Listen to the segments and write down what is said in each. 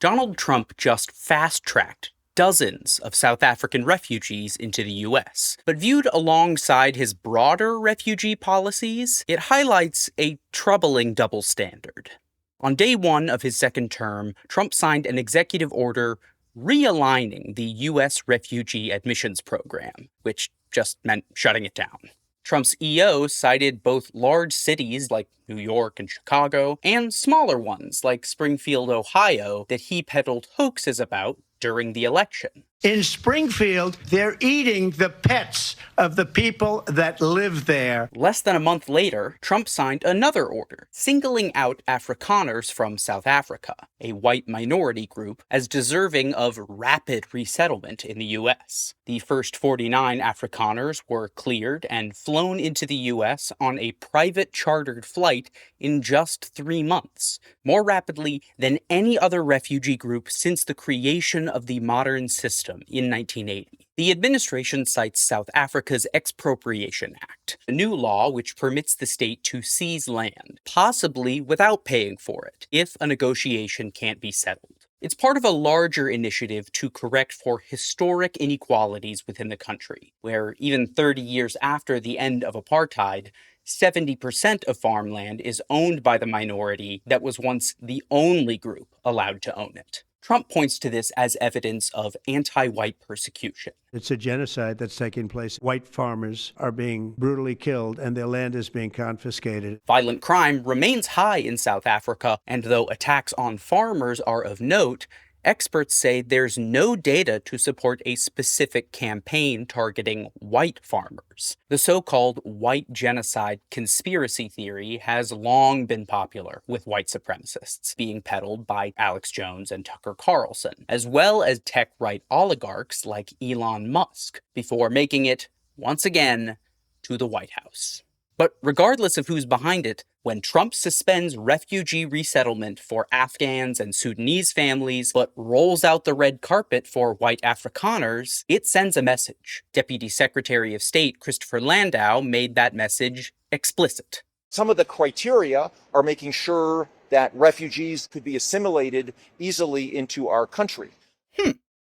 Donald Trump just fast-tracked dozens of South African refugees into the US. But viewed alongside his broader refugee policies, it highlights a troubling double standard. On day one of his second term, Trump signed an executive order realigning the US refugee admissions program, which just meant shutting it down. Trump's EO cited both large cities like New York and Chicago and smaller ones like Springfield, Ohio, that he peddled hoaxes about during the election. In Springfield, they're eating the pets of the people that live there. Less than a month later, Trump signed another order, singling out Afrikaners from South Africa, a white minority group, as deserving of rapid resettlement in the U.S. The first 49 Afrikaners were cleared and flown into the U.S. on a private chartered flight in just 3 months, more rapidly than any other refugee group since the creation of the modern system in 1980. The administration cites South Africa's Expropriation Act, a new law which permits the state to seize land, possibly without paying for it, if a negotiation can't be settled. It's part of a larger initiative to correct for historic inequalities within the country, where even 30 years after the end of apartheid, 70% of farmland is owned by the minority that was once the only group allowed to own it. Trump points to this as evidence of anti-white persecution. It's a genocide that's taking place. White farmers are being brutally killed and their land is being confiscated. Violent crime remains high in South Africa, and though attacks on farmers are of note, experts say there's no data to support a specific campaign targeting white farmers. The so-called white genocide conspiracy theory has long been popular with white supremacists, being peddled by Alex Jones and Tucker Carlson, as well as tech-right oligarchs like Elon Musk, before making it, once again, to the White House. But regardless of who's behind it, when Trump suspends refugee resettlement for Afghans and Sudanese families, but rolls out the red carpet for white Afrikaners, it sends a message. Deputy Secretary of State Christopher Landau made that message explicit. Some of the criteria are making sure that refugees could be assimilated easily into our country.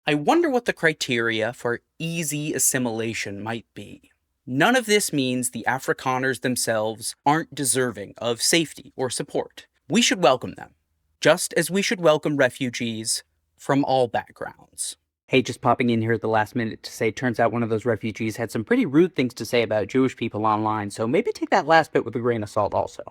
I wonder what the criteria for easy assimilation might be. None of this means the Afrikaners themselves aren't deserving of safety or support. We should welcome them, just as we should welcome refugees from all backgrounds. Hey, just popping in here at the last minute to say, turns out one of those refugees had some pretty rude things to say about Jewish people online, so maybe take that last bit with a grain of salt also.